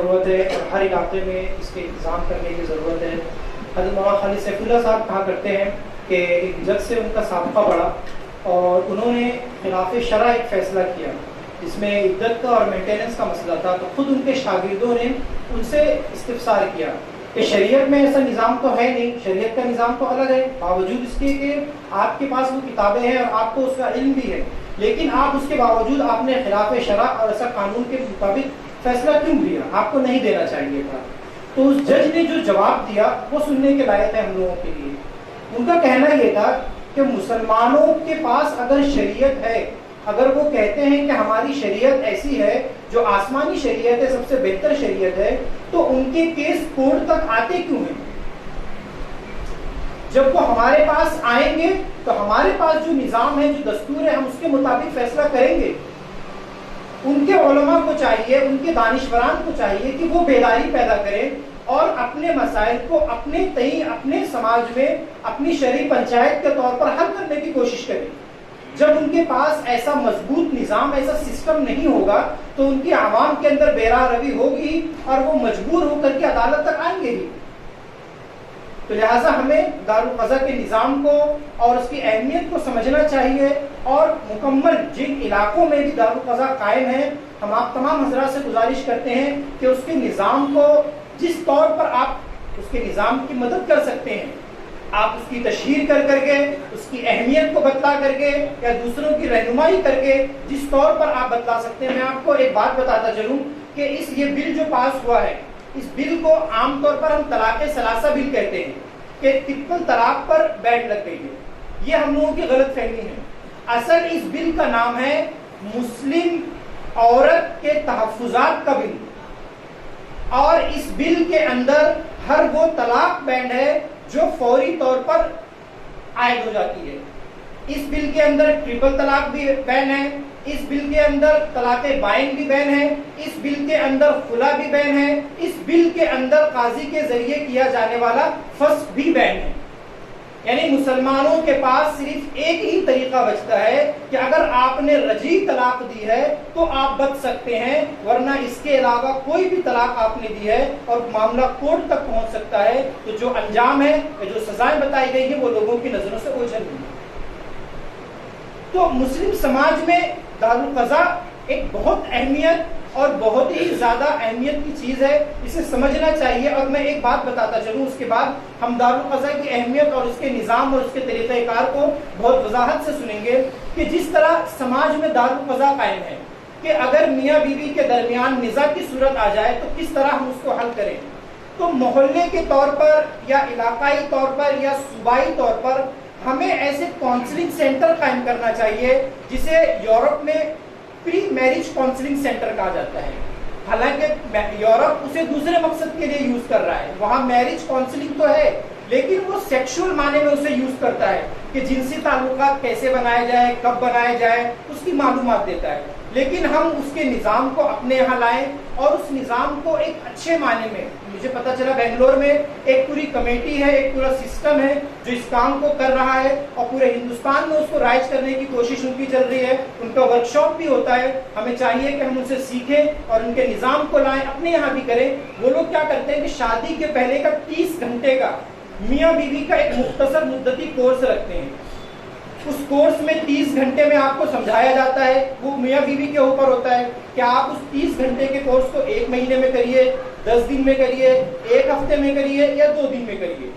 ضرورت ہے اور ہر علاقے میں اس کے انتظام کرنے کی ضرورت ہے. حضرت مولانا خالد سیف اللہ صاحب کہا کرتے ہیں کہ ایک جج سے ان کا سابقہ پڑا اور انہوں نے خلاف شرع ایک فیصلہ کیا جس میں عدت کا اور مینٹیننس کا مسئلہ تھا. تو خود ان کے شاگردوں نے ان سے استفسار کیا کہ شریعت میں ایسا نظام تو ہے نہیں, شریعت کا نظام تو الگ ہے, باوجود اس کے کہ آپ کے پاس وہ کتابیں ہیں اور آپ کو اس کا علم بھی ہے, لیکن آپ اس کے باوجود آپ نے خلاف شرع اور ایسا قانون کے مطابق فیصلہ کیوں لیا, آپ کو نہیں دینا چاہیے تھا. تو اس جج نے جو جواب دیا وہ سننے کے لائق ہے ہم لوگوں کے لیے. ان کا کہنا یہ تھا کہ مسلمانوں کے پاس اگر شریعت ہے, اگر وہ کہتے ہیں کہ ہماری شریعت ایسی ہے جو آسمانی شریعت ہے, سب سے بہتر شریعت ہے, تو ان کے کیس کورٹ تک آتے کیوں ہیں؟ جب وہ ہمارے پاس آئیں گے تو ہمارے پاس جو نظام ہے, جو دستور ہے, ہم اس کے مطابق فیصلہ کریں گے. ان کے علماء کو چاہیے, ان کے دانشوران کو چاہیے کہ وہ بیداری پیدا کریں اور اپنے مسائل کو اپنے تئیں, اپنے سماج میں اپنی شرعی پنچایت کے طور پر حل کرنے کی کوشش کریں. جب ان کے پاس ایسا مضبوط نظام, ایسا سسٹم نہیں ہوگا تو ان کی عوام کے اندر بیراہ روی ہوگی اور وہ مجبور ہو کر کے عدالت تک آئیں گے ہی. تو لہٰذا ہمیں دارالقضاء کے نظام کو اور اس کی اہمیت کو سمجھنا چاہیے, اور مکمل جن علاقوں میں بھی دارالقضاء قائم ہے, ہم آپ تمام حضرات سے گزارش کرتے ہیں کہ اس کے نظام کو جس طور پر آپ اس کے نظام کی مدد کر سکتے ہیں, آپ اس کی تشہیر کر کے, اس کی اہمیت کو بتلا کر کے, یا دوسروں کی رہنمائی کر کے جس طور پر آپ بتلا سکتے ہیں. میں آپ کو ایک بات بتاتا چلوں کہ یہ بل جو پاس ہوا ہے, اس بل کو عام طور پر ہم طلاق ثلاثہ بل کہتے ہیں کہ ٹرپل طلاق پر بین لگ گئی ہے. یہ ہم لوگوں کی غلط فہمی ہے. اصل اس بل کا نام ہے مسلم عورت کے تحفظات کا بل, اور اس بل کے اندر ہر وہ طلاق بینڈ ہے جو فوری طور پر عائد ہو جاتی ہے. اس بل کے اندر ٹرپل طلاق بھی بین ہے, اس بل کے اندر طلاق بائن بھی بین ہے, اس بل کے اندر خلا بھی بین ہے, اس بل کے اندر قاضی کے ذریعے کیا جانے والا فسخ بھی بین ہے. یعنی مسلمانوں کے پاس صرف ایک ہی طریقہ بچتا ہے کہ اگر آپ نے رجعی طلاق دی ہے تو آپ بچ سکتے ہیں, ورنہ اس کے علاوہ کوئی بھی طلاق آپ نے دی ہے اور معاملہ کورٹ تک پہنچ سکتا ہے, تو جو انجام ہے, جو سزائیں بتائی گئی ہیں, وہ لوگوں کی نظروں سے اوجھل ہوئی. تو مسلم سماج میں دارالقضاء ایک بہت اہمیت اور بہت ہی زیادہ اہمیت کی چیز ہے, اسے سمجھنا چاہیے. اور میں ایک بات بتاتا چلوں, اس کے بعد ہم دارالقضاء کی اہمیت اور اس کے نظام اور اس کے طریقہ کار کو بہت وضاحت سے سنیں گے کہ جس طرح سماج میں دارالقضاء قائم ہے کہ اگر میاں بیوی کے درمیان نزاع کی صورت آ جائے تو کس طرح ہم اس کو حل کریں. تو محلے کے طور پر یا علاقائی طور پر یا صوبائی طور پر ہمیں ایسے کاؤنسلنگ سینٹر قائم کرنا چاہیے جسے یورپ میں پری میرج کاؤنسلنگ سینٹر کہا جاتا ہے. حالانکہ یورپ اسے دوسرے مقصد کے لیے یوز کر رہا ہے, وہاں میرج کاؤنسلنگ تو ہے لیکن وہ سیکشول معنی میں اسے یوز کرتا ہے کہ جنسی تعلقات کیسے بنائے جائے, کب بنائے جائے, اس کی معلومات دیتا ہے. لیکن ہم اس کے نظام کو اپنے یہاں لائیں اور اس نظام کو ایک اچھے معنی میں, مجھے پتا چلا بنگلور میں ایک پوری کمیٹی ہے, ایک پورا سسٹم ہے جو اس کام کو کر رہا ہے, اور پورے ہندوستان میں اس کو رائج کرنے کی کوشش ان کی چل رہی ہے. ان کا ورکشاپ بھی ہوتا ہے. ہمیں چاہیے کہ ہم ان سے سیکھیں اور ان کے نظام کو لائیں, اپنے یہاں بھی کریں. وہ لوگ کیا کرتے ہیں کہ شادی کے پہلے کا 30 گھنٹے کا میاں بیوی کا ایک مختصر مدتی کورس رکھتے ہیں. اس کورس میں 30 گھنٹے میں آپ کو سمجھایا جاتا ہے, وہ میاں بیوی کے اوپر ہوتا ہے کہ آپ اس 30 گھنٹے کے کورس کو 1 مہینے میں کریے, 10 دن میں کریے, 1 ہفتے میں کریے یا 2 دن میں کریے.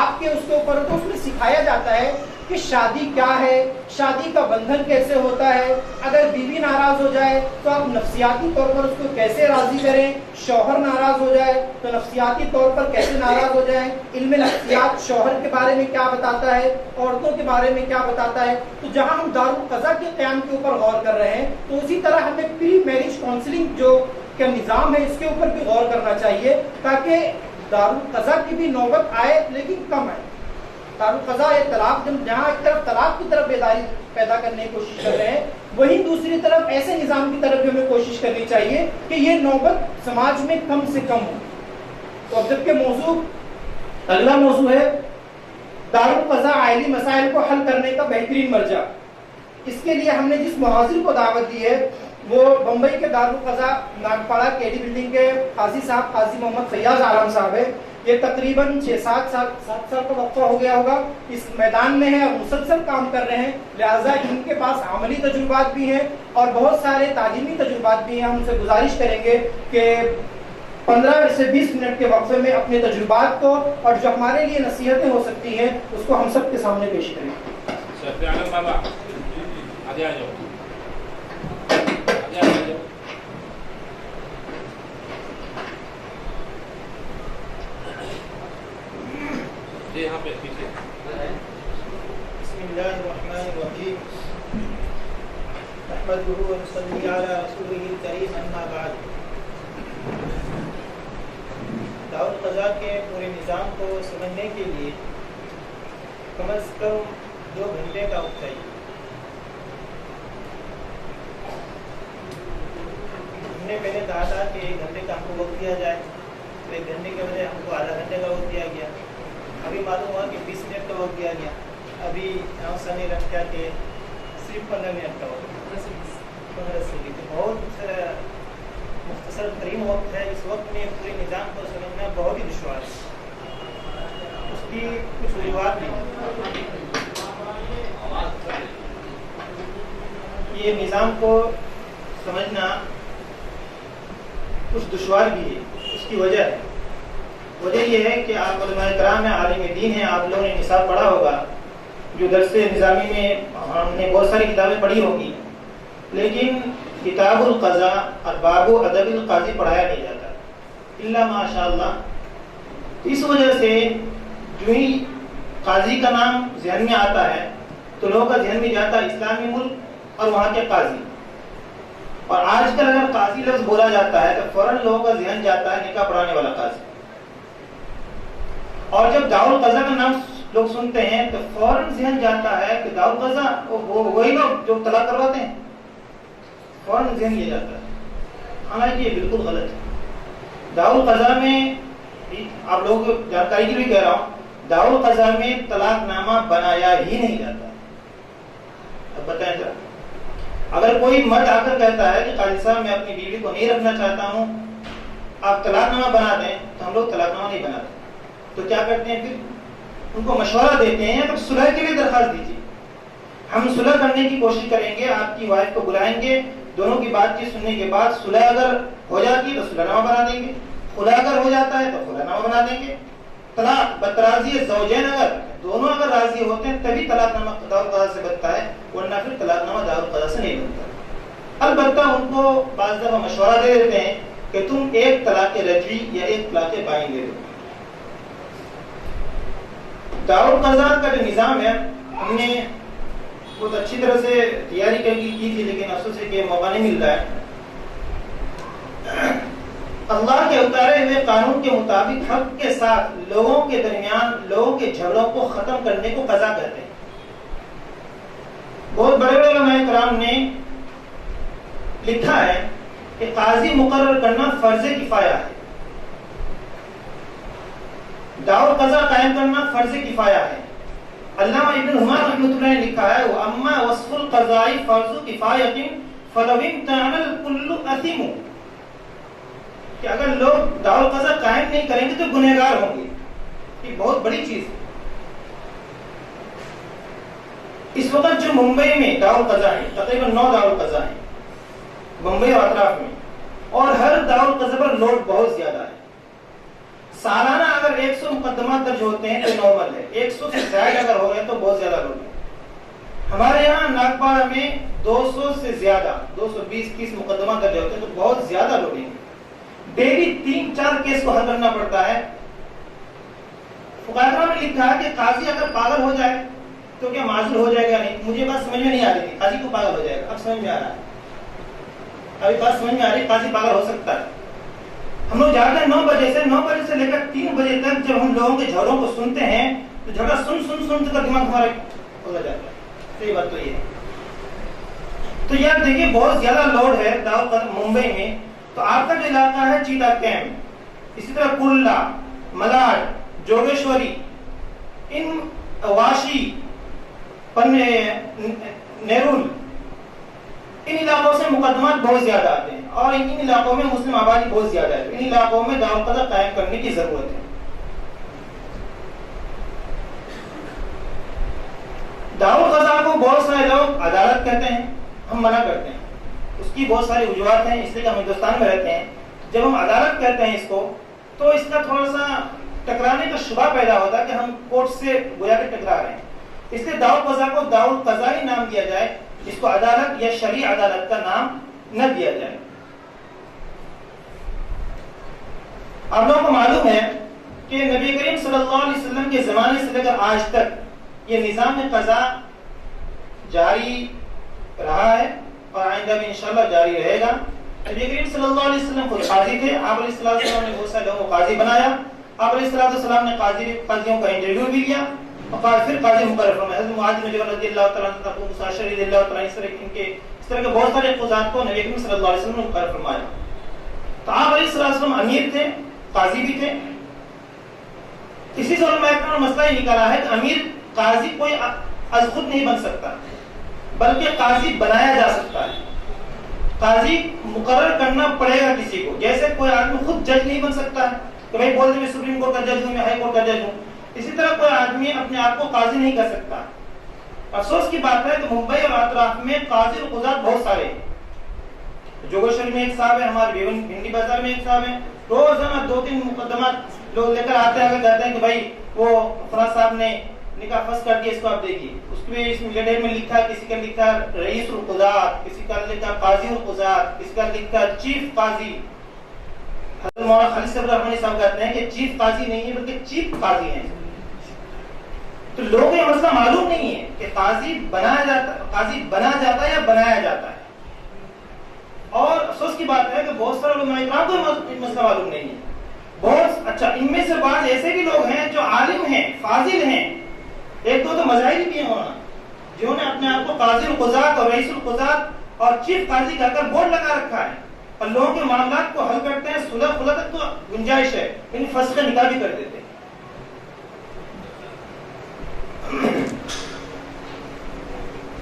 آپ کے اس کے اوپر تو اس میں سکھایا جاتا ہے کہ شادی کیا ہے, شادی کا بندھن کیسے ہوتا ہے, اگر بیوی ناراض ہو جائے تو آپ نفسیاتی طور پر اس کو کیسے راضی کریں, شوہر ناراض ہو جائے تو نفسیاتی طور پر کیسے ناراض ہو جائیں. علم نفسیات شوہر کے بارے میں کیا بتاتا ہے, عورتوں کے بارے میں کیا بتاتا ہے. تو جہاں ہم دارالقضاء کے قیام کے اوپر غور کر رہے ہیں, تو اسی طرح ہمیں پری میرج کاؤنسلنگ جو کا نظام ہے اس کے اوپر بھی غور کرنا چاہیے تاکہ دارالقضاء کی بھی نوبت آئے لیکن کم آئے. دارالقضاء طلاق, جہاں ایک طرف طلاق کی طرف بیداری پیدا کرنے کی کوشش کر رہے ہیں, وہیں دوسری طرف ایسے نظام کی طرف بھی ہمیں کوشش کرنی چاہیے کہ یہ نوبت سماج میں کم سے کم ہو. تو اب جبکہ موضوع اگلا موضوع ہے دارالقضاء عائلی مسائل کو حل کرنے کا بہترین مرجع. اس کے لیے ہم نے جس محاذر کو دعوت دی ہے وہ بمبئی کے دارالقضا ناگپاڑا KD بلڈنگ کے قاضی صاحب قاضی محمد فیاض عالم صاحب ہے. یہ تقریباً 6-7 سال کا وقفہ ہو گیا ہوگا اس میدان میں ہے اور مسلسل کام کر رہے ہیں. لہٰذا ان کے پاس عملی تجربات بھی ہیں اور بہت سارے تعلیمی تجربات بھی ہیں. ہم ان سے گزارش کریں گے کہ 15 سے 20 منٹ کے وقفے میں اپنے تجربات کو اور جو ہمارے لیے نصیحتیں ہو سکتی ہیں اس کو ہم سب کے سامنے پیش کریں. یہاں پہ پیچھے. بسم اللہ الرحمن الرحیم. نحمده ونصلی علی رسوله الکریم. اما بعد. دارالقضا کے پورے نظام کو سمجھنے کے لیے کم از کم 2 گھنٹے کا وقت چاہیے. ہم نے پہلے کہا تھا کہ 1 گھنٹے کا ہم کو وقت دیا جائے, تو 1 گھنٹے کے بجائے ہم کو آدھا گھنٹے کا وقت دیا گیا. ابھی معلوم ہوا کہ 20 منٹ کا وقت دیا گیا. ابھی سنی رکھا کہ صرف 15 منٹ کا وقت, 15 سیکنڈ. تو بہت مختصر ترین وقت ہے. اس وقت میں پورے نظام کو سمجھنا بہت ہی دشوار ہے. اس کی کچھ وجوہات بھی یہ نظام کو سمجھنا کچھ دشوار بھی ہے. اس کی وجہ ہے, وجہ یہ ہے کہ آپ علماء کرام ہیں, عالم دین ہیں, آپ لوگوں نے نصاب پڑھا ہوگا, جو درس نظامی میں ہم نے بہت ساری کتابیں پڑھی ہوں گی, لیکن کتاب القضا اور باب ادب القاضی پڑھایا نہیں جاتا الا ماشاء اللہ. اس وجہ سے جو ہی قاضی کا نام ذہن میں آتا ہے تو لوگوں کا ذہن میں جاتا ہے اسلامی ملک اور وہاں کے قاضی. اور آج کل اگر قاضی لفظ بولا جاتا ہے تو فوراً لوگوں کا ذہن جاتا ہے نکاح پڑھانے والا قاضی. اور جب دارالقضا کا نام لوگ سنتے ہیں تو فوراً ذہن جاتا ہے کہ دارالقضا وہی لوگ جو طلاق کرواتے ہیں, فوراً ذہن یہ جاتا ہے. حالانکہ یہ بالکل غلط ہے. دارالقضا میں آپ لوگوں کو جانکاری کے لیے کہہ رہا ہوں, دارالقضا میں طلاق نامہ بنایا ہی نہیں جاتا. اب بتائیں ذرا, اگر کوئی مرد آ کر کہتا ہے کہ قاضی صاحب میں اپنی بیوی کو نہیں رکھنا چاہتا ہوں, آپ طلاق نامہ بنا دیں, تو ہم لوگ طلاق نامہ نہیں بناتے. تو کیا کرتے ہیں پھر, ان کو مشورہ دیتے ہیں تو صلح کے لیے درخواست دیجیے, ہم صلح کرنے کی کوشش کریں گے, آپ کی وائف کو بلائیں گے, دونوں کی بات چیت سننے کے بعد صلح اگر ہو جاتی ہے تو صلح نامہ بنا دیں گے, خلا اگر ہو جاتا ہے تو خلا نامہ بنا دیں گے. طلاق بتراضی زوجین اگر دونوں اگر راضی ہوتے ہیں تبھی طلاق نامہ دارالقضا سے بنتا ہے, ورنہ پھر طلاق نامہ دارالقضا سے نہیں بنتا. البتہ ان کو بعض دفعہ مشورہ دے دیتے ہیں کہ تم 1 طلاق رجعی یا 1 طلاق بائن دے دو. دارالقضا کا جو نظام ہے ہم نے بہت اچھی طرح سے تیاری کی تھی, لیکن افسوس ہے کہ موقع نہیں ملتا ہے. اللہ کے اتارے ہوئے قانون کے مطابق حق کے ساتھ لوگوں کے درمیان لوگوں کے جھگڑوں کو ختم کرنے کو قضا کہتے ہیں. بہت بڑے بڑے علماء کرام نے لکھا ہے کہ قاضی مقرر کرنا فرض کفایہ ہے, دارالقضا قائم کرنا فرض کفایہ ہے. علامہ ابن حماد رحمۃ اللہ نے لکھا ہے, واما وصف القضاء فرض کفایہ فلو امتنع الكل اثم, کہ اگر لوگ دارالقضا قائم نہیں کریں گے تو گنہگار ہوں گے. یہ بہت بڑی چیز ہے. اس وقت جو ممبئی میں دارالقضا ہے, تقریباً 9 دارالقضا ہیں ممبئی اور اطراف میں, اور ہر دارالقضا پر لوڈ بہت زیادہ ہے. سالانہ اگر 100 مقدمات درج ہوتے ہیں تو نارمل ہے, 100 سے زائد اگر ہو گئے تو بہت زیادہ لوڈ ہے. ہمارے یہاں ناگپاڑا میں 200 سے زیادہ 220-30 مقدمات درج ہوتے ہیں تو بہت زیادہ لوڈنگ ہے. ڈیلی 3-4 کیس کو حل کرنا پڑتا ہے. فقہاء نے لکھا کہ قاضی اگر پاگل ہو جائے تو کیا معذور ہو جائے گا؟ نہیں. مجھے بات سمجھ میں نہیں آ رہی تھی, قاضی کو پاگل ہو جائے گا, اب سمجھ میں آ رہا ہے. ابھی بات سمجھ میں آ رہی ہے, قاضی پاگل ہو سکتا ہے. ہم لوگ جاتے ہیں 9 بجے سے لے کر 3 بجے تک. جب ہم لوگوں کے جھگڑوں کو سنتے ہیں تو جھگڑا سن کر دماغ ہمارا ہو جاتا ہے. صحیح بات تو یہ ہے. تو یار دیکھیے بہت زیادہ لوڈ ہے ممبئی میں. تو آپ کا جو علاقہ ہے چیتا کیمپ, اسی طرح کرلا, ملاڈ, جوگیشوری, ان واشی, نیرول, ان علاقوں سے مقدمات بہت زیادہ آتے ہیں اور ان علاقوں میں مسلم آبادی بہت زیادہ ہے. ان علاقوں میں دارالقضا قائم کرنے کی ضرورت ہے. دارالقضا کو بہت سارے لوگ عدالت کہتے ہیں, ہم منع کرتے ہیں. اس کی بہت ساری وجوہات ہیں, اس لیے کہ ہم ہندوستان میں رہتے ہیں. جب ہم عدالت کہتے ہیں اس کو, تو اس کا تھوڑا سا ٹکرانے کا شبہ پیدا ہوتا ہے کہ ہم کورٹ سے گویا کہ ٹکرا رہے ہیں. اس لیے دارالقضا کو دارالقضا ہی نام دیا جائے, اس کو عدالت یا شرعی عدالت کا نام نہ دیا جائے. آپ لوگوں کو معلوم ہے کہ نبی کریم صلی اللہ علیہ وسلم کے زمانے سے لے کر آج تک یہ نظام قضا جاری رہا ہے اور آئندہ بھی انشاءاللہ جاری رہے گا. نبی کریم صلی اللہ علیہ وسلم خود قاضی تھے. آپ علیہ السلام نے بہت سارے لوگوں کو قاضی بنایا. آپ علیہ السلام نے قاضیوں کا انٹرویو بھی لیا اور پھر قاضی مقرر فرمایا. حضرت معاذ بن جبل رضی اللہ تعالیٰ عنہ, ابو موسیٰ اشعری رضی اللہ تعالیٰ عنہ, اس طرح کے بہت سارے قضات کو نبی کریم صلی اللہ علیہ وسلم نے مقرر فرمایا. تو آپ علیہ السلام امیر تھے, قاضی بھی تھے. اسی سے علماء کرام نے مسئلہ یہ نکالا ہے کہ امیر قاضی کوئی از خود نہیں بن سکتا, بلکہ قاضی بنایا جا سکتا ہے. قاضی مقرر کرنا پڑے گا کسی کو. جیسے کوئی آدمی خود جج نہیں بن سکتا ہے کہ بھائی بول دے میں سپریم کورٹ کا جج ہوں, میں ہائی کورٹ کا جج ہوں, اسی طرح کوئی آدمی اپنے آپ کو قاضی نہیں کر سکتا. افسوس کی بات ہے کہ ممبئی اور اطراف میں قاضی اور قضات بہت سارے ہیں. جوگو شریف میں ایک صاحب ہے, ہمارے بھنڈی بازار میں ایک صاحب ہے, روزانہ 2-3 مقدمات لوگ لے کر آتے ہیں, اگر کہتے ہیں کہ بھائی وہ فلاں صاحب نے نکاح فسخ کر دیا, اس کو آپ دیکھیے. اس میں اس لیڈر میں لکھا ہے, کسی کا لکھا ہے رئیس القضات, کسی کا لکھا قاضی القضات, کسی کا لکھا چیف قاضی. حضرت مولانا خالد صاحب رحمانی صاحب کہتے ہیں کہ چیف قاضی نہیں ہے بلکہ چیف قاضی ہیں. تو لوگوں کو یہ مسئلہ معلوم نہیں ہے کہ قاضی بنا جاتا ہے یا بنایا جاتا ہے. اور افسوس کی بات ہے کہ بہت سارے علماء کرام کو یہ مسئلہ معلوم نہیں ہے. بہت اچھا, ان میں سے بعض ایسے بھی لوگ ہیں جو عالم ہیں, فاضل ہیں, ایک دو تو مظاہر بھی ہیں ہونا, جنہوں نے اپنے آپ کو قاضی القضات اور رئیس القضات اور چیف قاضی کہہ کر بورڈ لگا رکھا ہے اور لوگوں کے معاملات کو حل کرتے ہیں. صلح تک تو گنجائش ہے, ان فسخ نکاح بھی کر دیتے ہیں.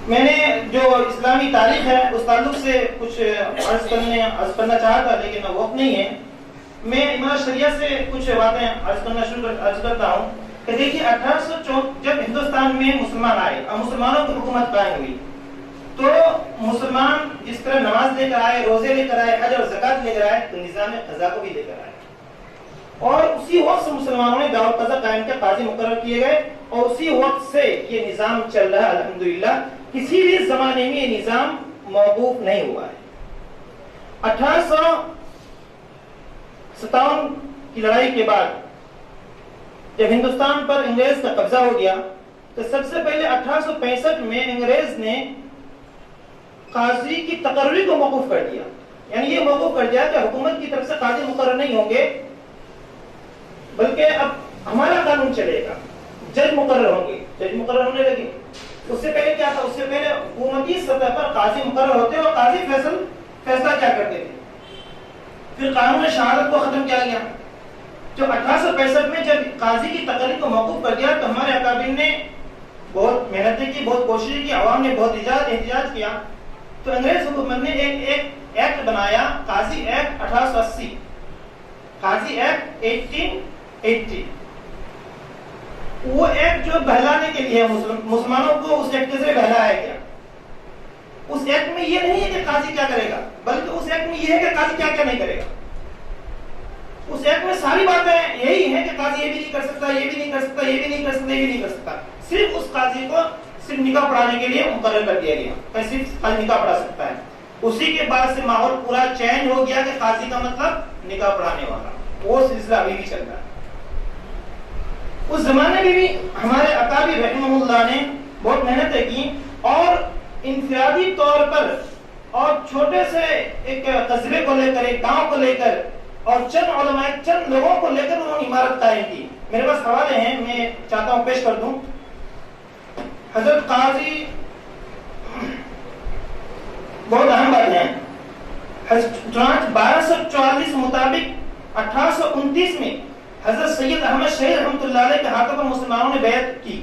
میں نے جو اسلامی تاریخ ہے اس تعلق سے کچھ عرض کرنا چاہا تھا, لیکن وقت نہیں ہے. میں امام شریعہ سے کچھ باتیں عرض کرتا ہوں کہ دیکھیے 1864 جب ہندوستان میں مسلمان آئے اور مسلمانوں کی حکومت قائم ہوئی, تو مسلمان جس طرح نماز لے کر آئے, روزے لے کر آئے, حج اور زکات لے کر آئے, تو نظام قضا کو بھی لے کر آئے. اور اسی وقت سے مسلمانوں نے دارالقضا قائم کیا, قاضی مقرر کیے گئے, اور اسی وقت سے یہ نظام چل رہا ہے الحمدللہ. کسی بھی زمانے میں یہ نظام موقوف نہیں ہوا ہے. 1857 کی لڑائی کے بعد جب ہندوستان پر انگریز کا قبضہ ہو گیا, تو سب سے پہلے 1865 میں انگریز نے قاضی کی تقرری کو موقوف کر دیا. یعنی یہ موقوف کر دیا کہ حکومت کی طرف سے قاضی مقرر نہیں ہوں گے, بلکہ اب ہمارا قانون چلے گا, جج مقرر ہوں گے. جج مقرر ہونے لگے. اس سے پہلے کیا تھا, اس سے پہلے حکومتی سطح پر قاضی مقرر ہوتے اور قاضی فیصلہ کیا کرتے تھے. پھر قانون شہادت کو ختم کیا گیا. جو 1865 میں جب قاضی کی تقرری کو موقوف کر دیا, تو ہمارے اکابرین نے بہت محنتیں کی, بہت کوششیں کی, عوام نے بہت احتجاج کیا. تو انگریز حکومت نے ایک ایکٹ بنایا, قاضی ایکٹ 1880, قاضی ایکٹ 1880. وہ ایکٹ جو بہلانے کے لیے مسلمانوں کو اس ایکٹ سے بہلایا گیا. اس ایکٹ میں یہ نہیں ہے کہ قاضی کیا کرے گا, بلکہ اس ایکٹ میں یہ ہے کہ قاضی کیا کیا نہیں کرے گا. اس ایکٹ میں ساری باتیں یہی ہیں کہ قاضی یہ بھی نہیں کر سکتا, یہ بھی نہیں کر سکتا, یہ بھی نہیں کر سکتا, یہ بھی نہیں کر سکتا. صرف اس قاضی کو صرف نکاح پڑھانے کے لیے مقرر کر دیا گیا کہ صرف قاضی نکاح پڑھا سکتا ہے. اسی کے بعد سے ماحول پورا چینج ہو گیا کہ قاضی کا مطلب نکاح پڑھانے والا. وہ سلسلہ ابھی بھی چل رہا ہے. اس زمانے میں بھی ہمارے اکابر رحمہ اللہ نے بہت محنتیں کی, اور انفرادی طور پر اور چھوٹے سے ایک قصبے کو لے کر, ایک گاؤں کو لے کر, اور چند علماء, چند لوگوں کو لے کر انہوں نے عمارت قائم کی. میرے پاس حوالے ہیں, میں چاہتا ہوں پیش کر دوں. حضرت قاضی بہت اہم بات ہے. چنانچہ 1244 مطابق 1829 میں حضرت سید احمد شہید رحمۃ اللہ علیہ کے ہاتھوں پر مسلمانوں نے بیعت کی,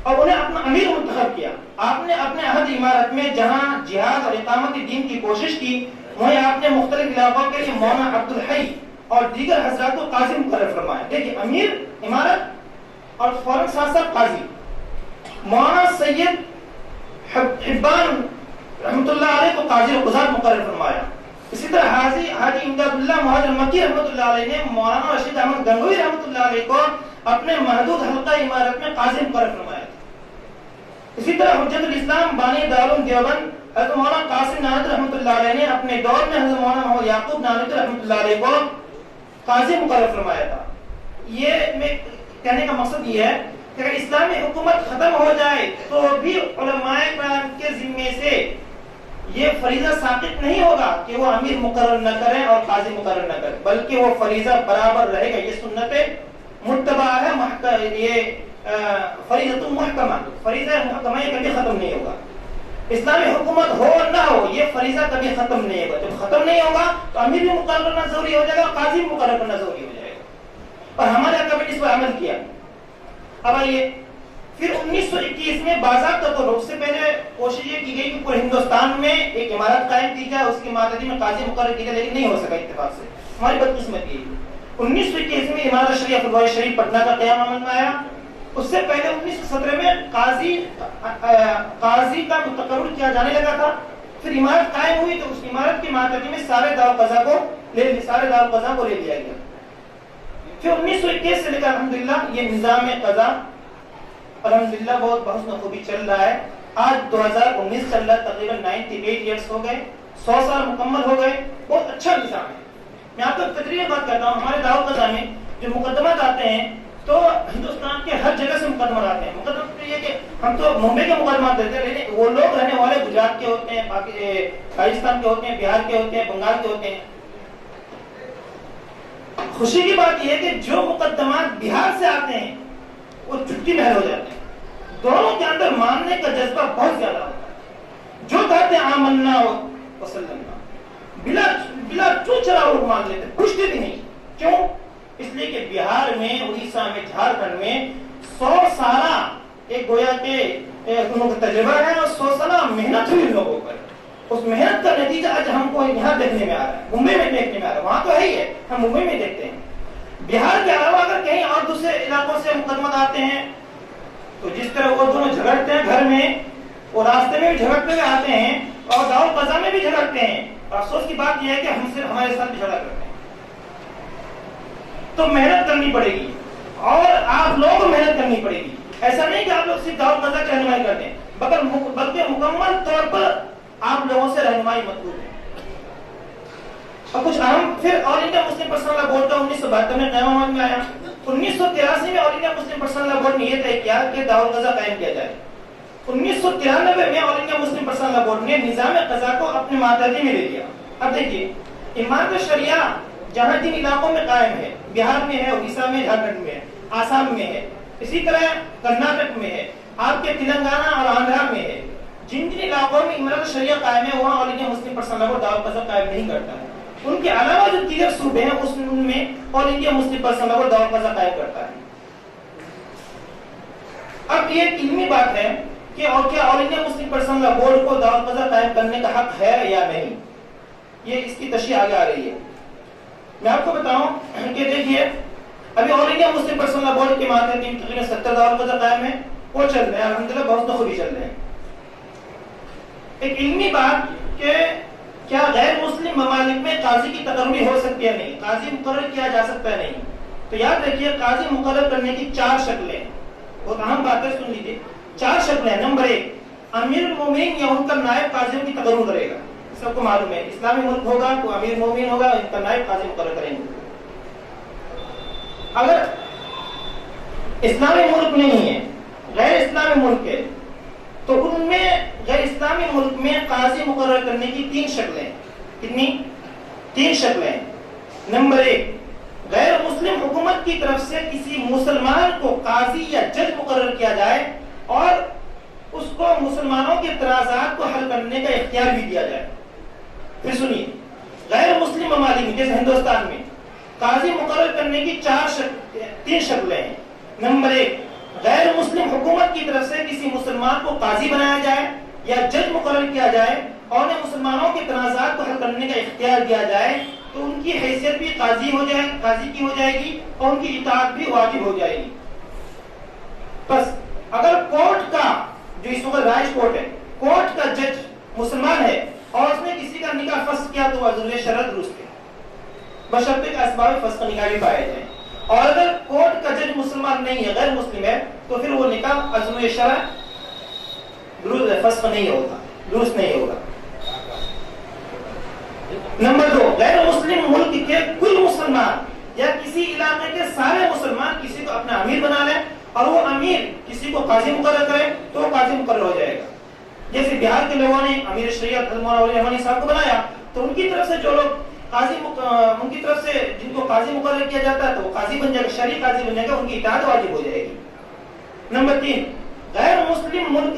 اور انہیں اپنا امیر منتخب کیا. آپ نے اپنے عہد امارت میں جہاں جہاد اور اقامت دین کی کوشش کی وہیں آپ نے مختلف علاقوں کے لیے مولانا عبدالحی اور دیگر حضرات کو قاضی مقرر فرمایا. دیکھیے امیر امارت اور فوراً ساتھ ساتھ قاضی. مولانا سید حبان رحمۃ اللہ علیہ کو قاضی القضات مقرر فرمایا. اسی طرح حاجی امداد اللہ مہاجر مکی رحمۃ اللہ علیہ نے مولانا رشید احمد گنگوئی رحمۃ اللہ علیہ کو اپنے محدود حلقہ امارت میں قاضی مقرر فرمایا. اسی طرح حجت الاسلام بانی دارالعلوم دیوبند حضرت مولانا قاسم نانوتوی رحمۃ اللہ علیہ نے اپنے دور میں حضرت مولانا محمد یعقوب نانوتوی رحمۃ اللہ علیہ کو قاضی مقرر فرمایا تھا. یہ میں کہنے کا مقصد یہ ہے کہ اگر اسلامی حکومت ختم ہو جائے تو بھی علماء کرام کے ذمے سے یہ فریضہ ساقط نہیں ہوگا کہ وہ امیر مقرر نہ کریں اور قاضی مقرر نہ کریں، بلکہ وہ فریضہ برابر رہے گا. یہ سنت متبع ہے، یہ فریضہ محکمہ، فریضہ محکمہ یہ کبھی ختم نہیں ہوگا. اسلامی حکومت ہو نہ ہو یہ فریضہ کبھی ختم نہیں ہوگا. جب ختم نہیں ہوگا تو امیر بھی مقرر کرنا ضروری ہو جائے گا، قاضی بھی مقرر کرنا ضروری ہو جائے گا. اور ہمارے آقا نے اس پر عمل کیا. اب آئیے پھر 1921 میں باضابطہ طور پر، اس سے پہلے کوشش یہ کی گئی کہ پورے ہندوستان میں ایک عمارت قائم کی جائے، اس کی ماتحتی میں قاضی مقرر کی جائے، لیکن نہیں ہو سکا اتفاق سے. ہماری بدقسمت یہ 1921 میں عمارت شریف فضائل شریف پٹنہ کا قیام عمل میں آیا. اس سے پہلے 1917 میں قاضی کا متقرر کیا جانے لگا تھا. پھر عمارت قائم ہوئی تو اس عمارت کی ماتحتی میں سارے دارالقضا کو لے لیا گیا. پھر 1921 سے لے کر الحمدللہ یہ نظام قضا الحمدللہ بہت بحسن خوبی چل رہا ہے. آج 2019 چل رہا ہے، تقریباً 98 ایئرس ہو گئے، 100 سال مکمل ہو گئے. بہت اچھا نظام ہے. میں آپ کو تقریباً بات کرتا ہوں، ہمارے دارالقضا میں جو مقدمات آتے ہیں تو ہندوستان کے ہر جگہ سے مقدمات آتے ہیں. مقدمات یہ کہ ہم تو ممبئی کے مقدمات دیتے ہیں، لیکن وہ لوگ رہنے والے گجرات کے ہوتے ہیں، راجستھان کے ہوتے ہیں، بہار کے ہوتے ہیں، بنگال کے ہوتے ہیں. خوشی کی بات یہ ہے کہ جو مقدمات بہار سے آتے ہیں وہ چٹکی محل ہو جاتے ہیں. دونوں کے اندر ماننے کا جذبہ بہت زیادہ ہوتا ہے. جو کہتے ہیں آمنا وسلمنا بلا چوچرا لوگ مان لیتے ہیں، پوچھتے بھی نہیں. کیوں؟ اس لیے کہ بہار میں، اڑیسہ میں، جھارکھنڈ میں 100 سالہ ایک گویا کے انہوں کا تجربہ ہے اور 100 سالہ محنت ہوئی لوگوں پر. اس محنت کا نتیجہ آج ہم کو یہاں دیکھنے میں آ رہا ہے، ممبئی میں دیکھنے میں آ رہا ہے. وہاں تو ہے ہی ہے، ہم ممبئی میں دیکھتے ہیں. بہار کے علاوہ اگر کہیں اور دوسرے علاقوں سے مقدمات آتے ہیں تو جس طرح وہ دونوں جھگڑتے ہیں گھر میں، وہ راستے میں بھی جھگڑتے ہوئے آتے ہیں اور دارالقضا میں بھی جھگڑتے ہیں. اور افسوس کی بات یہ ہے کہ ہم صرف ہمارے ساتھ بھی جھگڑا کرتے ہیں. تو محنت کرنی پڑے گی اور آپ لوگوں کو محنت کرنی پڑے گی. ایسا نہیں کہ آپ لوگ صرف دارالقضا کی رہنمائی کرتے ہیں، بلکہ مکمل طور پر آپ لوگوں سے رہنمائی مطلوب ہے. اور کچھ اہم پھر آل انڈیا مسلم پرسنل لا بورڈ کا 1972 میں قیام عمل میں آیا. 1983 میں آل انڈیا مسلم پرسنل لا بورڈ نے یہ طے کیا کہ دارالقضا قائم کیا جائے. 1993 میں آل انڈیا مسلم پرسنل لا بورڈ نے نظام قضا کو اپنے ماتحتی میں لے لیا. اب دیکھیے عمارت شریعہ جہاں جن علاقوں میں قائم ہے، بہار میں ہے، اڑیسہ میں، جھارکھنڈ میں ہے، آسام میں ہے، اسی طرح کرناٹک میں ہے، آپ کے تلنگانہ اور آندھرا میں ہے. جن جن علاقوں میں عمارت شریعہ قائم ہے وہاں آل انڈیا مسلم پرسنل لا بورڈ دارالقضا قائم نہیں کرتا ہے. ان کے علاوہ جو دیگر صوبے ہیں اس میں آل انڈیا مسلم پرسنل لا بورڈ دارالقضا قائم کرتا ہے. اب یہ ایک علمی بات ہے کہ اور کیا آل انڈیا مسلم پرسنل لا بورڈ کو دارالقضا قائم کرنے کا حق ہے یا نہیں، یہ اس کی تشریح آگے آ رہی ہے. میں آپ کو بتاؤں کہ دیکھیے ابھی آل انڈیا مسلم پرسنل لا بورڈ کے ماتحتی تقریباً 70 دارالقضا قائم ہے، وہ چل رہے ہیں الحمدللہ بہت خوبی چل رہے ہیں. ایک علمی بات کہ کیا غیر مسلم ممالک میں قاضی کی تقرری ہو سکتی ہے نہیں، قاضی مقرر کیا جا سکتا ہے نہیں. تو یاد رکھیے قاضی مقرر کرنے کی 4 شکلیں، بہت اہم باتیں سن لیجیے. 4 شکلیں. نمبر 1 امیر المومنین یا ان کا نائب قاضیوں کی تقرر کرے گا. سب کو معلوم ہے اسلامی ملک ہوگا تو امیر المومنین ہوگا، ان کا نائب قاضی مقرر کریں گے. اگر اسلامی ملک نہیں ہے، غیر اسلامی ملک ہے، تو ان میں غیر اسلامی ملک میں قاضی مقرر کرنے کی 3 شکلیں. کتنی؟ 3 شکلیں. نمبر 1 غیر مسلم حکومت کی طرف سے کسی مسلمان کو قاضی یا جج مقرر کیا جائے اور اس کو مسلمانوں کے اعتراضات کو حل کرنے کا اختیار بھی دیا جائے. پھر سنیے، غیر مسلم ممالک میں جیسے ہندوستان میں قاضی مقرر کرنے کی 3 شکلیں ہیں. نمبر 1 غیر مسلم حکومت کی طرف سے کسی مسلمان کو قاضی بنایا جائے یا جج مقرر کیا جائے اور انہیں مسلمانوں کے تنازعات کو حل کرنے کا اختیار دیا جائے تو ان کی حیثیت بھی قاضی کی ہو جائے گی اور ان کی اطاعت بھی واجب ہو جائے گی. بس اگر کورٹ کا جو اس وقت رائج کورٹ ہے، کورٹ کا جج مسلمان ہے اور اس نے کسی کا نکاح فسخ کیا تو وہ عزل شرع درست ہے، بشرطے کہ اسباب فسخ نکاح بھی پائے جائیں. اور اگر کورٹ کا جج مسلمان نہیں ہے، غیر مسلم ہے، تو پھر وہ نکاح عزل شرع درست فسخ نہیں ہوگا، درست نہیں ہوگا. نمبر 2، غیر مسلم ملک کے کل مسلمان یا کسی علاقے کے سارے مسلمان کسی کو اپنا امیر بنا لیں اور وہ امیر کسی کو قاضی مقرر کرے تو وہ قاضی مقرر ہو جائے گا. جیسے بہار کے لوگوں نے امیر شریعت حضرت مولانا ولی رحمانی صاحب کو بنایا تو ان کی طرف سے جو لوگ ان کی طرف سے جن کو قاضی مقرر کیا جاتا ہے تو وہ قاضی بن جائے گا، شرعی قاضی بن جائے گا، ان کی اطاعت واجب ہو جائے گی. نمبر 3، غیر مسلم ملک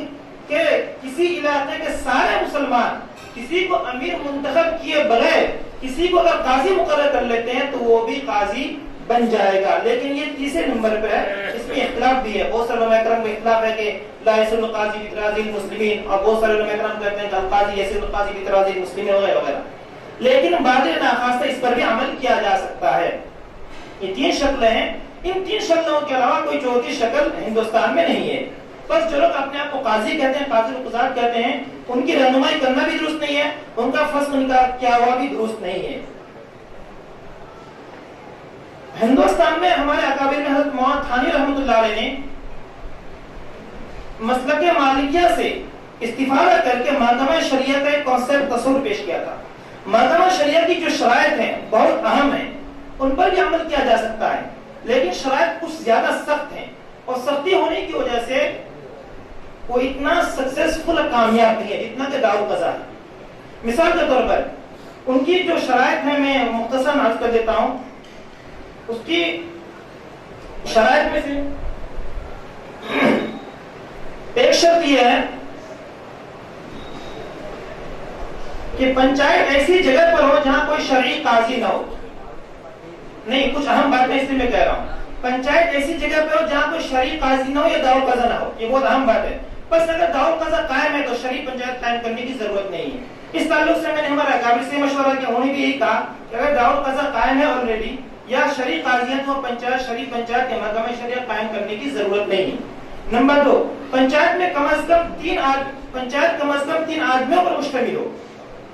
کے کسی علاقے کے سارے مسلمان کسی کو امیر منتخب کیے بغیر کسی کو اگر قاضی مقرر کر لیتے ہیں تو وہ بھی قاضی بن جائے گا. لیکن یہ تیسرے نمبر پہ ہے، اس میں اختلاف بھی ہے. بہت سارے علماء کرام کا اختلاف ہے کہ لا یصل القاضی بتراضی المسلمین، اور بہت سارے علماء کرام کہتے ہیں کہ القاضی یصل القاضی بتراضی المسلمین وغیرہ وغیرہ. لیکن بعض ناخواستہ اس پر بھی عمل کیا جا سکتا ہے. یہ 3 شکلیں ہیں، ان 3 شکلوں کے علاوہ کوئی چوتھی شکل ہندوستان میں نہیں ہے. بس جو لوگ اپنے آپ کو قاضی کہتے ہیں، قاضی القضات کہتے ہیں، ان کی رہنمائی کرنا بھی درست نہیں ہے، ان کا فسخ نکاح کیا ہوا بھی درست نہیں ہے. ہندوستان میں ہمارے اکابر میں حضرت مولانا تھانی رحمۃ اللہ علیہ نے مسلک مالکیہ سے استفادہ کر کے محکمہ شریعت کا ایک کانسیپٹ تصور پیش کیا تھا. محکمہ شریعت کی جو شرائط ہیں بہت اہم ہیں، ان پر بھی عمل کیا جا سکتا ہے، لیکن شرائط کچھ زیادہ سخت ہیں اور سختی ہونے کی وجہ سے وہ اتنا سکسیسفل کامیاب نہیں ہے جتنا کہ دارالقضا ہے. مثال کے طور پر ان کی جو شرائط ہیں میں مختصراً عرض کر دیتا ہوں. اس کی شرائط میں سے ایک شرط یہ ہے کہ پنچایت ایسی جگہ پر ہو جہاں کوئی شرعی قاضی نہ ہو. نہیں، کچھ اہم باتیں اس لیے میں کہہ رہا ہوں. پنچایت ایسی جگہ پر ہو جہاں کوئی شرعی قاضی نہ ہو یا دارالقضا نہ ہو، یہ بہت اہم بات ہے. بس اگر دارالقضا قائم ہے تو شرعی پنچایت قائم کرنے کی ضرورت نہیں ہے. اس تعلق سے میں نے ہمارے اکابر سے مشورہ کیا، انہوں نے بھی یہی کہا کہ اگر دارالقضا قائم ہے آلریڈی یا شرعی قاضیاں تو شرعی پنچایت یا محکمہ شریعت قائم کرنے کی ضرورت نہیں. نمبر 2، پنچایت میں کم از کم 3 آدمیوں پر مشتمل ہو.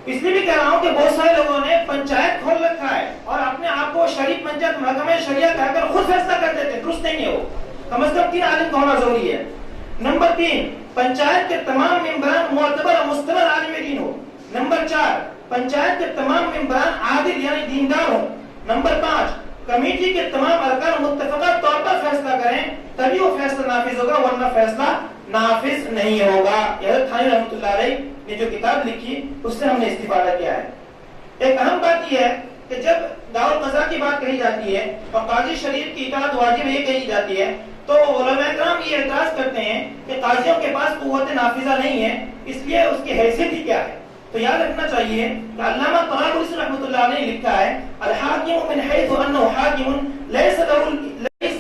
اس لیے بھی کہہ رہا ہوں کہ بہت سارے لوگوں نے پنچایت کھول رکھا ہے اور اپنے آپ کو شرعی پنچایت محکمہ شریعت کہہ کر خود فیصلہ کر دیتے ہیں، درست نہیں ہے. وہ کم از کم 3 آدمی کا ہونا ضروری ہے. نمبر 3، پنچایت کے تمام ممبران معتبر اور مستند عالم دین ہو. نمبر 4، پنچایت کے تمام ممبران عادل یعنی دیندار ہوں. نمبر 5، کمیٹی کے تمام ارکان متفقہ طور پر فیصلہ کریں تبھی وہ فیصلہ نافذ ہوگا، ورنہ فیصلہ نافذ نہیں ہوگا. حضرت تھانی رحمۃ اللہ علیہ نے جو کتاب لکھی اس سے ہم نے استفادہ کیا ہے. ایک اہم بات یہ ہے کہ جب دارالقضا کی بات کہی جاتی ہے اور قاضی شریعت کی اطاعت واجب یہ کہی جاتی ہے تو علماء کرام یہ اعتراض کرتے ہیں کہ قاضیوں کے پاس قوت نافذہ نہیں ہے، اس لیے اس کی حیثیت ہی کیا ہے. تو یاد رکھنا چاہیے کہ علامہ طرابلسی رحمۃ اللہ علیہ نے لکھا ہے الحاکم من حیث انه حاکم لیس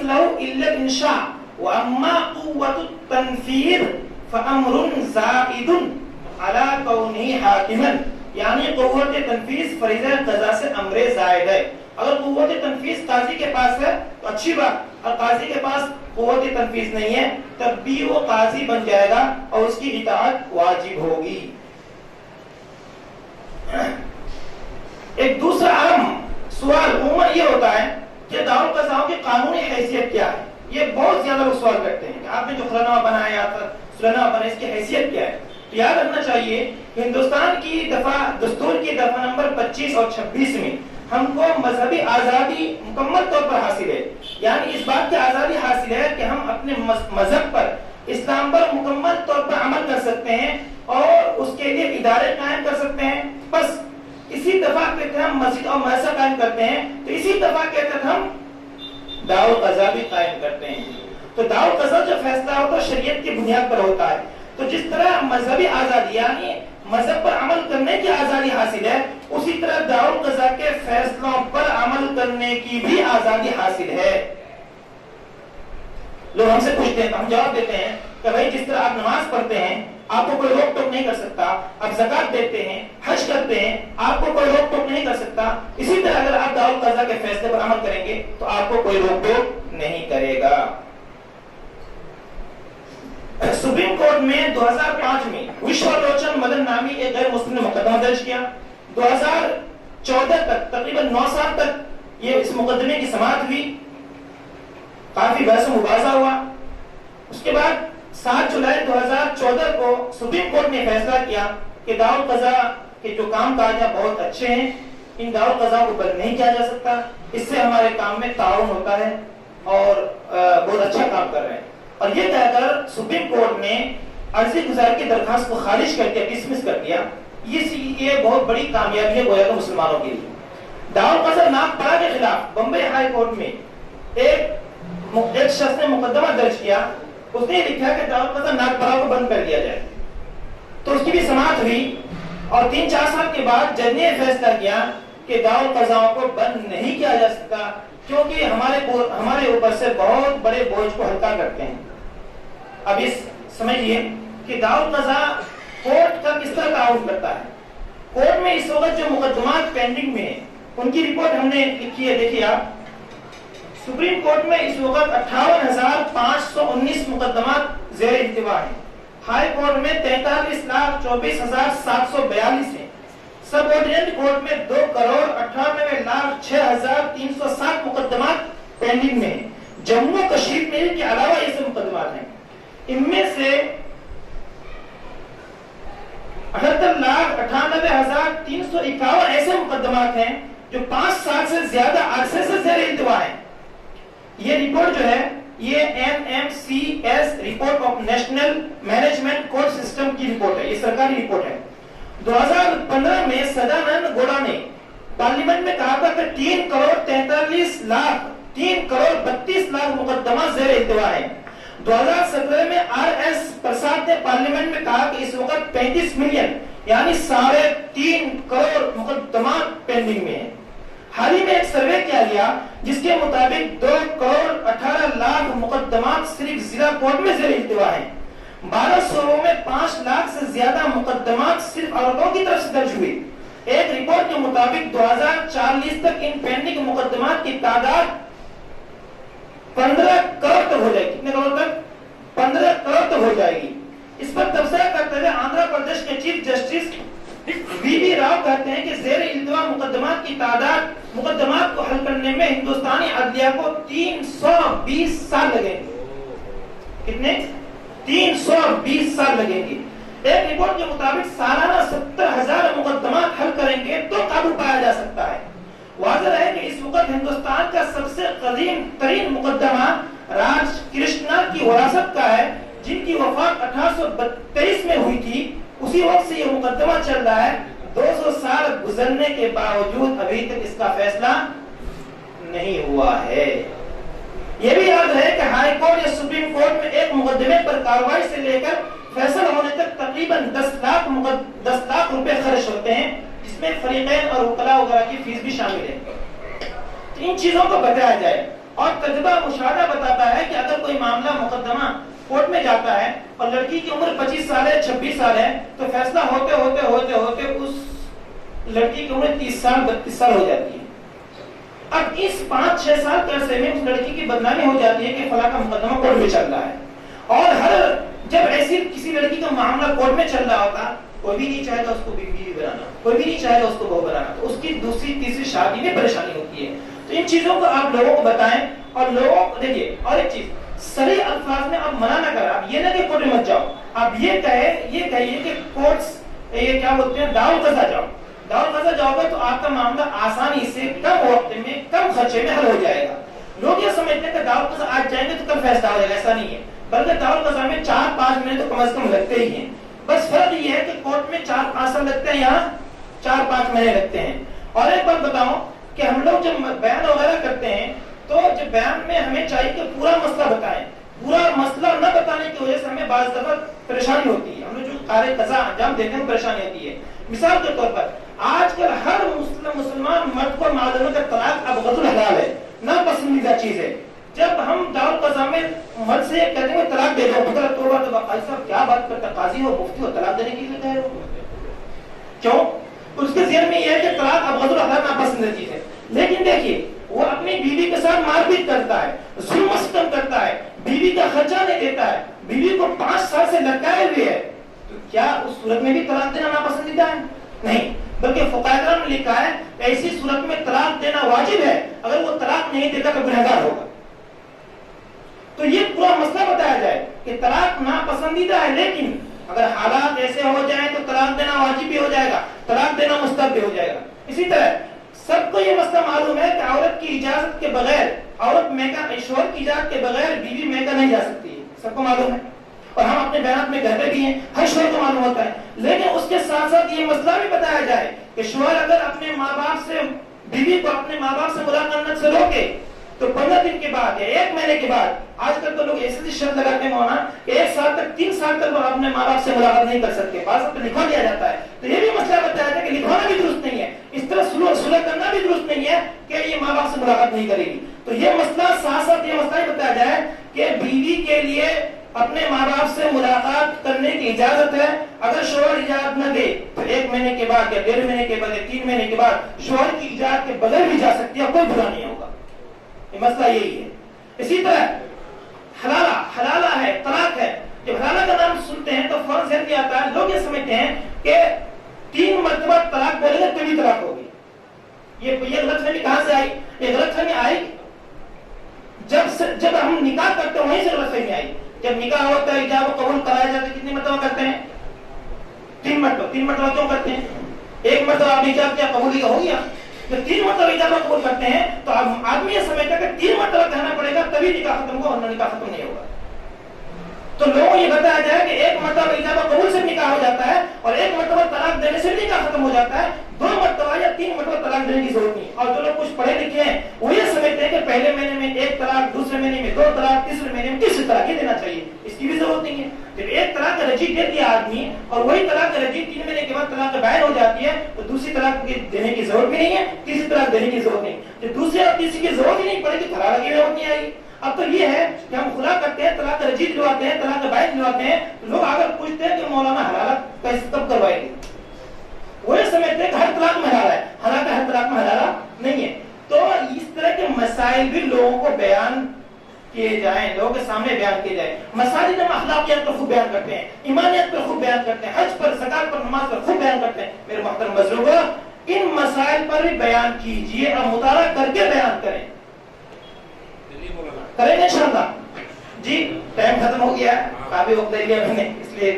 له الا الانشاء واما قوة التنفيذ فامر زائد على كونه حاکما. یعنی قوت تنفیذ فریضہ قضا سے امر زائد ہے. اگر قوت تنفیذ قاضی کے پاس ہے تو اچھی بات، اور قاضی کے پاس قوت تنفیذ نہیں ہے تب بھی وہ قاضی بن جائے گا اور اس کی اطاعت واجب ہوگی. ایک دوسرا اہم سوال عموماً یہ ہوتا ہے کہ دارالقضاؤں کی قانونی حیثیت کیا ہے. یہ بہت زیادہ لوگ سوال کرتے ہیں کہ آپ نے جو خلانامہ بنایا تھا، سلنامہ بنایا، اس کی حیثیت کیا ہے. تو یاد رکھنا چاہیے کہ ہندوستان کی دستور کی دفعہ نمبر 25 اور 26 میں ہم کو مذہبی آزادی مکمل طور پر حاصل ہے. یعنی اس بات کی آزادی حاصل ہے کہ ہم اپنے مذہب پر، اسلام پر مکمل طور پر عمل کر سکتے ہیں اور اس کے لیے ادارے قائم کر سکتے ہیں. بس اسی دفعہ کے تحت ہم مسجد اور مدرسہ قائم کرتے ہیں تو اسی دفعہ کے تحت ہم دارالقضا بھی قائم کرتے ہیں. تو دارالقضا جو فیصلہ ہوتا ہے شریعت کی بنیاد پر ہوتا ہے. تو جس طرح مذہبی آزادی یعنی مذہب پر عمل کرنے کی آزادی حاصل ہے، اسی طرح دارالقضا کے فیصلوں پر عمل کرنے کی بھی آزادی حاصل ہے. لوگ ہم سے پوچھتے ہیں تو ہم جواب دیتے ہیں کہ بھائی جس طرح آپ نماز پڑھتے ہیں آپ کو کوئی روک ٹوک نہیں کر سکتا، آپ زکات دیتے ہیں، حج کرتے ہیں، آپ کو کوئی روک ٹوک نہیں کر سکتا، اسی طرح اگر آپ دارالقضا کے فیصلے پر عمل کریں گے تو آپ کو کوئی روک ٹوک نہیں کرے گا۔ سپریم کورٹ میں 2005 میں وشوالوچن مدن نامی ایک غیر مسلم نے مقدمہ درج کیا۔ 2014 تک تقریباً 9 سال تک یہ اس مقدمے کی سماعت ہوئی، کافی بحث و مباحثہ ہوا۔ اس کے بعد 7 جولائی 2014 کو سپریم کورٹ نے فیصلہ کیا کہ دارالقضا کے جو کام کاج ہیں بہت اچھے ہیں، ان دارالقضا کو بند نہیں کیا جا سکتا، اس سے ہمارے کام میں تعاون ہوتا ہے اور بہت اچھا کام کر رہے ہیں۔ اور یہ کہہ کر سپریم کورٹ نے عرضی گزار کی درخواست کو خارج کر کے ڈسمس کر دیا۔ یہ بہت بڑی کامیابی ہے گویا کہ مسلمانوں کے لیے۔ دارالقضا ناگپرا کے خلاف بمبئی ہائی کورٹ میں ایک شخص نے مقدمہ درج کیا، اس نے لکھا کہ دارالقضا ناگپرا کو بند کر دیا جائے، تو اس کی بھی سماعت ہوئی اور 3-4 سال کے بعد جج نے فیصلہ کیا کہ دارالقضاؤں کو بند نہیں کیا جا سکتا کیونکہ ہمارے اوپر سے بہت بڑے بوجھ کو ہلکا کرتے ہیں۔ اب اس سمجھیے کہ دارالقضا کورٹ کا کس طرح تعاون کرتا ہے۔ کورٹ میں اس وقت جو مقدمات پینڈنگ میں ہیں ان کی رپورٹ ہم نے لکھی ہے، دیکھیے آپ، سپریم کورٹ میں اس وقت 58,519 مقدمات زیر التوا ہیں، ہائی کورٹ میں 43,24,742 ہیں، سب آرڈیننس کورٹ میں 2,98,06,307 مقدمات پینڈنگ میں ہیں۔ جموں کشمیر کے علاوہ یہ سب مقدمات ہیں، ان میں سے 78,98,351 ایسے مقدمات ہیں جو 5 سال سے زیادہ عرصے سے زیر التوا ہیں۔ یہ رپورٹ جو ہے یہ NMCS report of national management court system کی رپورٹ ہے، یہ سرکاری رپورٹ ہے۔ 2015 میں سدانند گوڑا نے پارلیمنٹ میں کہا تھا کہ 3,43 لاکھ 3,32 لاکھ مقدمات زیر التوا ہیں۔ 2017 میں RS پرساد نے پارلیمنٹ میں کہا کہ اس وقت 35 ملین یعنی 3.5 کروڑ مقدمات پینڈنگ میں ہیں۔ حال ہی میں ایک سروے کیا گیا جس کے مطابق 2,18 لاکھ مقدمات صرف ضلع کورٹ میں زیر التوا ہیں۔ 12 صوبوں میں 5 لاکھ سے زیادہ مقدمات صرف عورتوں کی طرف سے درج ہوئے۔ ایک رپورٹ کے مطابق 2040 تک ان پینڈنگ مقدمات کی تعداد 15 کروڑ تک ہو جائے گی۔ کتنے کروڑ تک؟ 15 کروڑ تک ہو جائے گی۔ اس پر تبصرہ کرتے ہوئے آندھرا پردیش کے چیف جسٹس VV راؤ کہتے ہیں کہ زیر التوا مقدمات کی تعداد مقدمات کو حل کرنے میں ہندوستانی عدلیہ کو 320 سال لگیں گے۔ کتنے؟ 320 سال لگیں گے۔ ایک رپورٹ کے مطابق سالانہ 70,000 مقدمات حل کریں گے تو قابو پایا جا سکتا ہے۔ واضح ہے کہ اس وقت ہندوستان کا سب سے قدیم ترین مقدمہ راج کرشنا کی وراثت کا ہے، جن کی وفات 1832 میں ہوئی تھی۔ اسی وقت سے یہ مقدمہ چل رہا ہے۔ 200 سال گزرنے کے باوجود ابھی تک اس کا فیصلہ نہیں ہوا ہے۔ یہ بھی یاد ہے کہ ہائی کورٹ یا سپریم کورٹ میں ایک مقدمے پر کارروائی سے لے کر فیصلہ ہونے تک تقریباً 10 لاکھ روپے خرچ ہوتے ہیں، جس میں فریقین اور وکلاء وغیرہ کی فیس بھی شامل ہے۔ ان چیزوں کو بتایا جائے اور تجربہ مشاہدہ بتاتا ہے کہ اگر کوئی معاملہ مقدمہ کورٹ میں جاتا ہے اور لڑکی کی عمر 25 سال ہے 26 سال ہے تو فیصلہ ہوتے ہوتے ہوتے ہوتے اس لڑکی کی عمر 30 سال 32 سال ہو جاتی ہے۔ اب اس 5-6 سال کے عرصے میں اس لڑکی کی بدنامی ہو جاتی ہے کہ فلاں کا مقدمہ کورٹ میں چل رہا ہے، اور جب ایسی کسی لڑکی کا معاملہ کورٹ میں چل رہا ہوتا کوئی بھی نہیں چاہے گا اس کو بیوی بنانا، کوئی بھی نہیں چاہے گا اس کو بہو بنانا، تو اس کی دوسری تیسری شادی میں پریشانی ہوتی ہے۔ تو ان چیزوں کو آپ لوگوں کو بتائیں اور لوگوں کو دیکھیے۔ اور ایک چیز صریح الفاظ میں آپ منع نہ کریں، آپ یہ نہ کہ کورٹ میں مت جاؤ، آپ یہ کہیے کہ کورٹس یہ کیا بولتے ہیں دارالقضا جاؤ۔ دارالقضا جاؤ گے تو آپ کا معاملہ آسانی سے کم وقت میں کم خرچے میں حل ہو جائے گا۔ لوگ یہ سمجھتے ہیں کہ دارالقضا آج جائیں گے تو کل فیصلہ ہو جائے گا، ایسا نہیں ہے، بلکہ دارالقضا میں 4-5 مہینے تو کم از کم لگتے ہی ہیں۔ بس فرق یہ ہے کہ کورٹ میں 4-5 سال لگتے ہیں، یہاں 4-5 مہینے لگتے ہیں۔ اور ایک بات بتاؤں کہ ہم لوگ جب بیان وغیرہ کرتے ہیں تو جب بیان میں ہمیں چاہیے کہ پورا مسئلہ بتائیں، پورا مسئلہ نہ بتانے کی وجہ سے ہمیں بعض دفعہ پریشانی ہوتی ہے، ہم لوگ جو قارئ قضا انجام دیتے ہیں پریشانی ہوتی ہے۔ مثال کے طور پر آج کل ہر مسلمان مرد کو معلوم ہے کہ طلاق اب غض الحلال ہے، ناپسندیدہ چیز ہے، جب ہم دارالقضا میں مرد سے کہتے ہیں طلاق دے دو، مگر توبہ تو بھائی صاحب کیا بات کرتا، قاضی ہو مفتی ہو طلاق دینے کی کہہ رہے ہو؟ کیوں؟ اس کے ذہن میں یہ ہے کہ طلاق اب غضب الحلال ناپسندیدہ چیز ہے. لیکن دیکھیے وہ اپنی بیوی کے ساتھ مار پیٹ کرتا ہے، ظلم و ستم کرتا ہے، بیوی کا خرچہ نہیں دیتا ہے، بیوی کو 5 سال سے لٹکائے ہوئے ہے، تو کیا اس صورت میں بھی طلاق دینا ناپسندیدہ ہے؟ نہیں، بلکہ فقہاء کرام نے لکھا ہے ایسی صورت میں طلاق دینا واجب ہے، اگر وہ طلاق نہیں دیتا تو گنہگار ہوگا. تو یہ پورا مسئلہ بتایا جائے کہ طلاق ناپسندیدہ ہے، لیکن اگر حالات ایسے ہو جائیں تو طلاق دینا واجب بھی ہو جائے گا، طلاق دینا مستحب بھی ہو جائے گا. اسی طرح سب کو یہ مسئلہ معلوم ہے کہ عورت کی اجازت کے بغیر، عورت میکا، شوہر کی اجازت کے بغیر بیوی میکا نہیں جا سکتی ہے، سب کو معلوم ہے، اور ہم اپنے بیانات میں کہتے بھی ہیں، ہر شوہر کو معلوم ہوتا ہے. لیکن اس کے ساتھ ساتھ یہ مسئلہ بھی بتایا جائے کہ شوہر اگر اپنے ماں باپ سے، بیوی کو اپنے ماں باپ سے ملاقات سے روکے تو 15 دن کے بعد یا 1 مہینے کے بعد، آج کل تو لوگ ایسی شرط لگاتے ہیں مولانا کہ 1 سال تک 3 سال تک وہ اپنے ماں باپ سے ملاقات نہیں کر سکتے، بعض وقت لکھوا دیا جاتا ہے. تو یہ بھی مسئلہ بتایا جائے کہ لکھوانا بھی درست نہیں ہے، اس طرح صلح کرنا بھی درست نہیں ہے کہ یہ ماں باپ سے ملاقات نہیں کرے گی. تو یہ مسئلہ ساتھ ساتھ یہ مسئلہ ہی بتایا جائے کہ بیوی کے لیے اپنے ماں باپ سے ملاقات کرنے کی اجازت ہے. اگر شوہر اجازت نہ دے تو 1 مہینے کے بعد یا 1.5 مہینے کے بعد یا 3 مہینے کے بعد شوہر کی اجازت کے بغیر بھی جا سکتی ہے، کوئی برا نہیں ہوگا. یہ مسئلہ یہی ہے. اسی طرح حلالہ ہے، طلاق ہے. جب حلالہ کا نام سنتے ہیں تو فوراً ذہن میں آتا ہے، لوگ یہ سمجھتے ہیں کہ 3 مرتبہ طلاق بولے گا تبھی طلاق ہوگی. یہ غلط فہمی کہاں سے آئی؟ یہ غلط فہمی آئی جب ہم نکاح کرتے ہیں، وہیں سے غلط فہمی آئی. جب نکاح ہوتا ہے، ایجاب و قبول کرایا جاتا ہے، کتنی مرتبہ کرتے ہیں؟ 3 مرتبہ. 3 مرتبہ کیوں کرتے ہیں؟ 1 مرتبہ آپ نے ایجاب کیا، قبول ہو گیا. جب 3 مرتبہ ایجاب و قبول کرتے ہیں تو آدمی یہ سمجھتا ہے کہ 3 مرتبہ کہنا پڑے گا تبھی نکاح ختم ہوگا، ورنہ نکاح ختم نہیں ہوگا. تو لوگوں کو یہ بتایا جائے کہ 1 مرتبہ ایجاب و قبول سے نکاح ہو جاتا ہے اور 1 مرتبہ طلاق دینے سے نکاح ختم ہو جاتا ہے. 2 مرتبہ یا 3 مرتبہ طلاق دینے کی ضرورت نہیں. اور جو لوگ کچھ پڑھے لکھے ہیں وہ یہ سمجھتے ہیں کہ پہلے مہینے میں 1 طلاق، دوسرے مہینے میں 2 طلاق، تیسرے مہینے میں تیسری طلاق یہ دینا چاہیے. اس کی بھی ضرورت نہیں ہے. جب 1 طلاق کا رجی دے دیا آدمی اور وہی طلاق کا رجی 3 مہینے کے بعد طلاق بائن ہو جاتی ہے تو دوسری طلاق دینے کی ضرورت بھی نہیں ہے، تیسری طلاق دینے کی ضرورت نہیں. جب دوسری اور تیسری کی ضرورت ہی نہیں پڑے گی، طلاق کی ضرورت نہیں آئے گی. اب تو یہ ہے کہ ہم خلا کرتے ہیں، طلاق رجی دلواتے ہیں، طلاق بائن دلواتے ہیں. لوگ اگر پوچھتے ہیں کہ مولانا حلالہ کیسے کب کروائے گی، وہ یہ سمجھتے ہیں کہ ہر طلاق میں حلال ہے، حالانکہ ہر طلاق میں حلالہ نہیں ہے. تو اس طرح کے مسائل بھی لوگوں کو بیان کیے جائیں، لوگوں کے سامنے بیان کیے جائیں. مساجد میں اخلاقیات پر خوب بیان کرتے ہیں، ایمانیت پر خوب بیان کرتے ہیں، حج پر، زکات پر، نماز پر خوب بیان کرتے ہیں. میرے محترم بزرگوں، ان مسائل پر بھی بیان کیجئے اور مطالعہ کر کے بیان کریں گے انشاءاللہ. جی ٹائم ختم ہو گیا ہے، کافی وقت لے لیا میں نے، اس لیے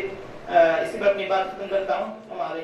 اسی پر اپنی بات ختم کرتا ہوں. ہمارے